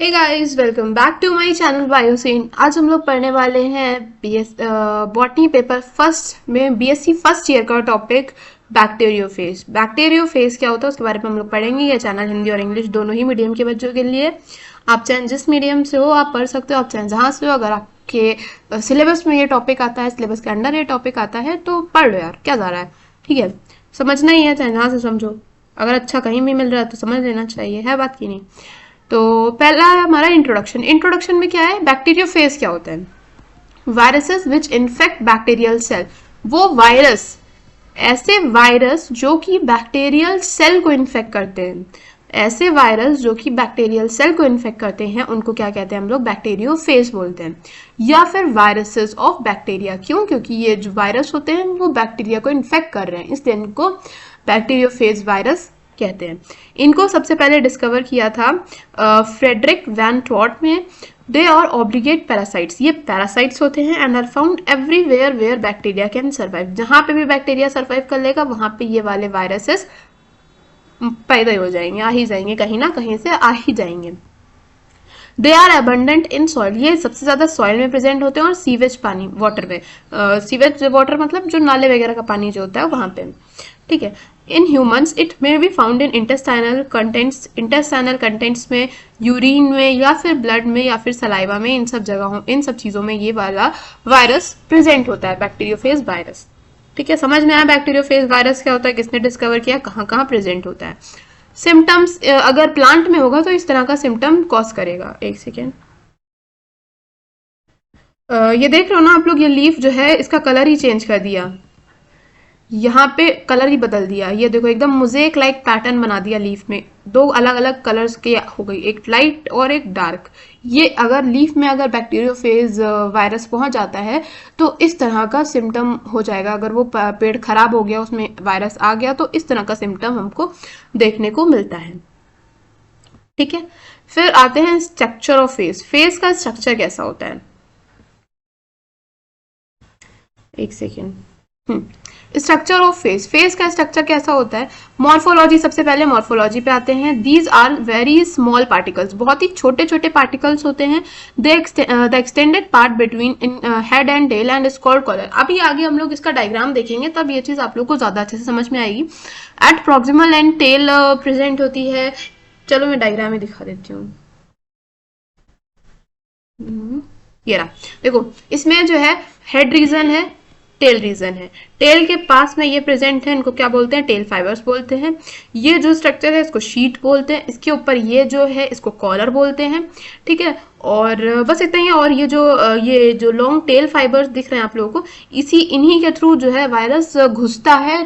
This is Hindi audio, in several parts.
Hey guys, welcome back to my channel Bioscene. आज हम लोग पढ़ने वाले हैं बॉटनी पेपर फर्स्ट में बीएससी फर्स्ट ईयर का टॉपिक बैक्टीरियोफेज। बैक्टीरियोफेज क्या होता है उसके बारे में हम लोग पढ़ेंगे। यह चैनल हिंदी और इंग्लिश दोनों ही मीडियम के बच्चों के लिए। आप चाहे जिस मीडियम से हो आप पढ़ सकते हो, आप चाहे जहाँ से हो। अगर आपके सिलेबस में ये टॉपिक आता है, सिलेबस के अंडर ये टॉपिक आता है तो पढ़ लो यार, क्या जा रहा है। ठीक है, समझना ही है, चाहे जहाँ से समझो। अगर अच्छा कहीं भी मिल रहा है तो समझ लेना चाहिए, है बात की नहीं। तो पहला है हमारा इंट्रोडक्शन। इंट्रोडक्शन में क्या है, बैक्टीरियोफेज क्या होता है। Viruses which infect bacterial cell, वो वायरस, ऐसे वायरस जो कि बैक्टीरियल सेल को इन्फेक्ट करते हैं, ऐसे वायरस जो कि बैक्टीरियल सेल को इन्फेक्ट करते हैं उनको क्या कहते हैं हम लोग, बैक्टीरियोफेज बोलते हैं। या फिर वायरसेस ऑफ बैक्टीरिया, क्यों? क्योंकि ये जो वायरस होते हैं वो बैक्टीरिया को इन्फेक्ट कर रहे हैं, इसलिए इनको बैक्टीरियोफेज वायरस कहते हैं। इनको सबसे पहले डिस्कवर किया था फ्रेडरिक वैन ट्रॉट में। दे आर ऑब्लिगेट पैरासाइट्स, ये पैरासाइट्स होते हैं and are found everywhere where bacteria can survive. जहां पे भी बैक्टीरिया सर्वाइव कर लेगा वहां पे ये वाले वायरसेस पैदा हो जाएंगे, आ ही जाएंगे, कहीं ना कहीं से आ ही जाएंगे। They are abundant in soil, ये सबसे ज्यादा सॉइल में प्रेजेंट होते हैं और सीवेज पानी, वाटर में। सीवेज वाटर मतलब जो नाले वगैरह का पानी जो होता है वहां पे। ठीक है। In humans it may be found in intestinal contents, intestinal contents में, यूरिन में, या फिर ब्लड में, या फिर सलाइवा में, इन सब जगहों, इन सब चीजों में ये वाला वायरस प्रेजेंट होता है, बैक्टीरियोफेज वायरस। ठीक है, समझ में आया बैक्टीरियोफेज वायरस क्या होता है, किसने डिस्कवर किया, कहाँ कहाँ प्रेजेंट होता है। सिम्टम्स, अगर प्लांट में होगा तो इस तरह का सिम्टम कॉज करेगा। एक सेकेंड, ये देख रहे हो ना आप लोग, ये लीफ जो है इसका कलर ही चेंज कर दिया, यहाँ पे कलर ही बदल दिया। ये देखो एकदम मोज़ेक लाइक पैटर्न बना दिया लीफ में, दो अलग अलग कलर्स के हो गई, एक लाइट और एक डार्क। ये अगर लीफ में अगर बैक्टीरियोफेज वायरस पहुंच जाता है तो इस तरह का सिम्टम हो जाएगा। अगर वो पेड़ खराब हो गया, उसमें वायरस आ गया, तो इस तरह का सिम्टम हमको देखने को मिलता है। ठीक है, फिर आते हैं स्ट्रक्चर ऑफ फेज। फेज का स्ट्रक्चर कैसा होता है, एक second. Structure of face, face का स्ट्रक्चर कैसा होता है। मॉर्फोलॉजी, सबसे पहले मॉर्फोलॉजी पे आते हैं। These are very small particles, बहुत ही छोटे छोटे पार्टिकल्स होते हैं। The extended part between head and tail and called collar. अभी आगे हम लोग इसका डायग्राम देखेंगे तब ये चीज आप लोग को ज्यादा अच्छे से समझ में आएगी। At proximal end tail present होती है। चलो मैं डायग्राम में दिखा देती हूँ। ये रहा, देखो इसमें जो है हेड रीजन है, टेल रीजन है। टेल के पास में ये प्रेजेंट है, इनको क्या बोलते हैं, टेल फाइबर्स बोलते हैं। ये जो स्ट्रक्चर है इसको शीट बोलते हैं। इसके ऊपर ये जो है इसको कॉलर बोलते हैं। ठीक है, और बस इतना ही है। और ये जो लॉन्ग टेल फाइबर्स दिख रहे हैं आप लोगों को, इन्हीं के थ्रू जो है वायरस घुसता है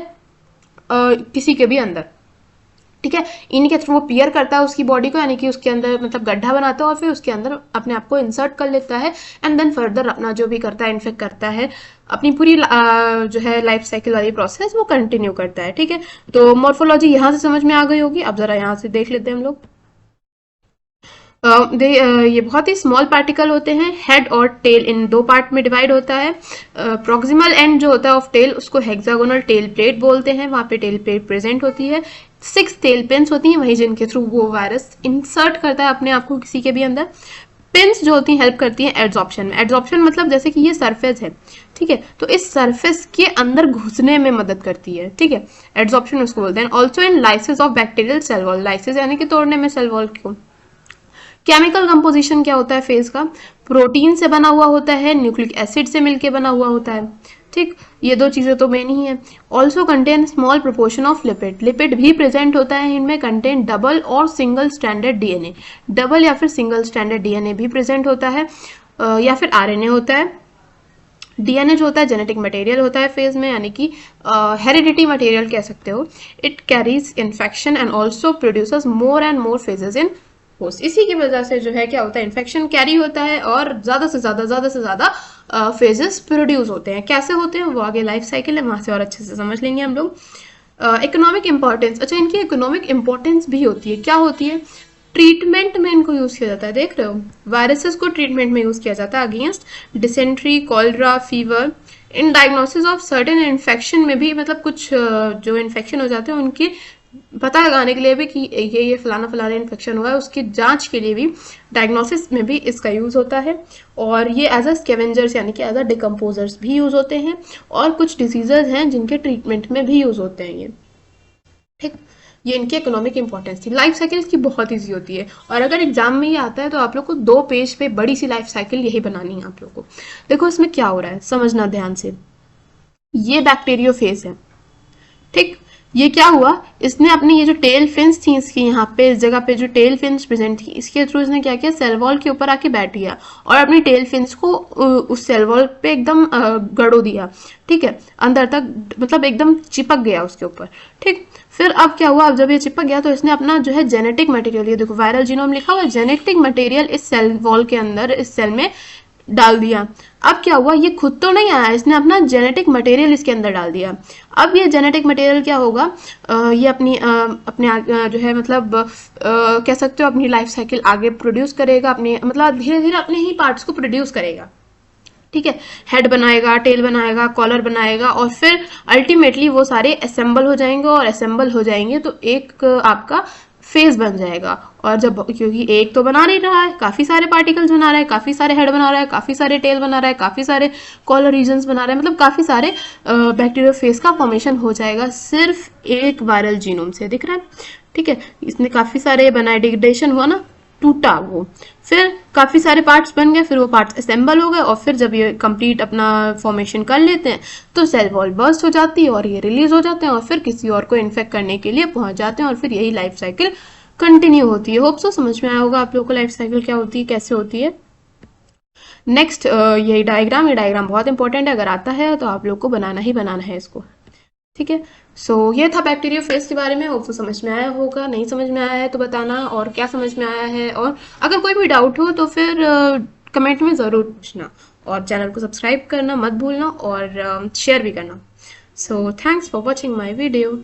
किसी के भी अंदर। ठीक है, इन्हीं के थ्रू वो पियर करता है उसकी बॉडी को, यानी कि उसके अंदर मतलब गड्ढा बनाता है और फिर उसके अंदर अपने आप को इंसर्ट कर लेता है एंड देन फर्दर अपना जो भी करता है, इन्फेक्ट करता है, अपनी पूरी जो है लाइफ साइकिल वाली प्रोसेस वो कंटिन्यू करता है। ठीक है, तो मॉर्फोलॉजी यहाँ से समझ में आ गई होगी। अब जरा यहाँ से देख लेते हैं हम लोग। ये बहुत ही स्मॉल पार्टिकल होते हैं। हेड और टेल इन दो पार्ट में डिवाइड होता है। प्रॉक्सिमल एंड जो होता है ऑफ टेल उसको हेक्सागोनल टेल प्लेट बोलते हैं, वहां पे टेल प्लेट प्रेजेंट होती है। 6 टेल पिन्स होती हैं, वही जिनके थ्रू वो वायरस इंसर्ट करता है अपने आप को किसी के भी अंदर। पिन्स जो होती हैं हेल्प करती हैं एड्सॉर्प्शन में। एड्सॉर्प्शन मतलब जैसे कि ये सरफेस है, ठीक है, तो इस सरफेस के अंदर घुसने में मदद करती है। ठीक है, एड्सॉर्प्शन उसको बोलते हैं। Also in lysis of bacterial cell wall, lysis यानी कि तोड़ने में सेल वॉल को। केमिकल कंपोजिशन क्या होता है फेज का, प्रोटीन से बना हुआ होता है, न्यूक्लिक एसिड से मिलके बना हुआ होता है। ठीक, ये दो चीजें तो मेन ही है। Also contain small proportion of lipid, lipid भी प्रेजेंट होता है इनमें। कंटेन डबल और सिंगल स्टैंडर्ड डीएनए, डबल या फिर सिंगल स्टैंडर्ड डीएनए भी प्रेजेंट होता है, या फिर आरएनए होता है। डीएनए जो होता है जेनेटिक मटेरियल होता है फेज में, यानी कि हेरिडिटी मटेरियल कह सकते हो। It carries infection and also produces more and more phases in host. इसी की वजह से जो है क्या होता है, इन्फेक्शन कैरी होता है और ज्यादा से ज्यादा फेजेस प्रोड्यूस होते हैं। कैसे होते हैं वो आगे लाइफ साइकिल है, वहां से और अच्छे से समझ लेंगे हम लोग। इकोनॉमिक इंपॉर्टेंस, अच्छा इनकी इकोनॉमिक इंपॉर्टेंस भी होती है। क्या होती है, ट्रीटमेंट में इनको यूज किया जाता है। देख रहे हो, वायरसेस को ट्रीटमेंट में यूज किया जाता है against dysentery, cholera, fever. In diagnosis of certain infection में भी, मतलब कुछ जो इन्फेक्शन हो जाते हैं उनकी पता लगाने के लिए भी कि ये फलाना फलाना इन्फेक्शन हुआ है, उसकी जांच के लिए भी, डायग्नोसिस में भी इसका यूज़ होता है। और ये एज अ स्कैवेंजर्स यानी कि एज अ डिकम्पोजर्स भी यूज़ होते हैं, और कुछ डिसीजेज हैं जिनके ट्रीटमेंट में भी यूज़ होते हैं ये। ठीक, ये इनकी इकोनॉमिक इंपॉर्टेंस थी। लाइफ साइकिल इसकी बहुत ईजी होती है, और अगर एग्जाम में ये आता है तो आप लोग को 2 पेज पे बड़ी सी लाइफ साइकिल यही बनानी है आप लोग को। देखो इसमें क्या हो रहा है, समझना ध्यान से। ये बैक्टीरियोफेज है, ठीक। ये क्या हुआ, इसने अपनी ये जो टेल फिन्स थी इसकी, यहाँ पे इस जगह पे जो टेल फिन्स प्रेजेंट थी, इसके थ्रू इसने क्या किया, सेल वॉल के ऊपर आके बैठ गया और अपनी टेल फिन्स को उस सेल वॉल पे एकदम गड़ो दिया, ठीक है, अंदर तक, मतलब एकदम चिपक गया उसके ऊपर, ठीक। फिर अब क्या हुआ, अब जब ये चिपक गया तो इसने अपना जो है जेनेटिक मटेरियल, ये देखो वायरल जीनोम लिखा हुआ है, जेनेटिक मटेरियल इस सेल वॉल के अंदर, इस सेल में डाल दिया। अब क्या हुआ, ये खुद तो नहीं आया, इसने अपना जेनेटिक मटेरियल इसके अंदर डाल दिया। अब ये जेनेटिक मटेरियल क्या होगा, ये अपने जो है मतलब कह सकते हो अपनी लाइफ साइकिल आगे प्रोड्यूस करेगा, अपने मतलब धीरे धीरे अपने ही पार्ट्स को प्रोड्यूस करेगा, ठीक है। हेड बनाएगा, टेल बनाएगा, कॉलर बनाएगा, और फिर अल्टीमेटली वो सारे असेंबल हो जाएंगे, और असेंबल हो जाएंगे तो एक आपका फेस बन जाएगा। और जब, क्योंकि एक तो बना नहीं रहा है, काफी सारे पार्टिकल्स बना रहा है, काफी सारे हेड बना रहा है, काफी सारे टेल बना रहा है, काफी सारे कॉलर रीजन्स बना रहा है, मतलब काफी सारे बैक्टीरियल फेस का फॉर्मेशन हो जाएगा सिर्फ एक वायरल जीनोम से, दिख रहा है, ठीक है। इसने काफी सारे बनाए, डिग्रेडेशन हुआ ना, टूटा वो, फिर काफी सारे पार्ट्स बन गए, फिर वो पार्ट्स असेंबल हो गए, और फिर जब ये कंप्लीट अपना फॉर्मेशन कर लेते हैं तो सेल वॉल बर्स्ट हो जाती है और ये रिलीज हो जाते हैं, और फिर किसी और को इन्फेक्ट करने के लिए पहुंच जाते हैं, और फिर यही लाइफ साइकिल कंटिन्यू होती है। होप सो समझ में आया होगा आप लोगों को लाइफ साइकिल क्या होती है, कैसे होती है। नेक्स्ट यही डायग्राम, ये डायग्राम बहुत इंपॉर्टेंट है, अगर आता है तो आप लोग को बनाना ही बनाना है इसको, ठीक है। सो ये था बैक्टीरियोफेज के बारे में। होप समझ में आया होगा, नहीं समझ में आया है तो बताना, और क्या समझ में आया है, और अगर कोई भी डाउट हो तो फिर कमेंट में ज़रूर पूछना, और चैनल को सब्सक्राइब करना मत भूलना, और शेयर भी करना। So thanks for watching my video.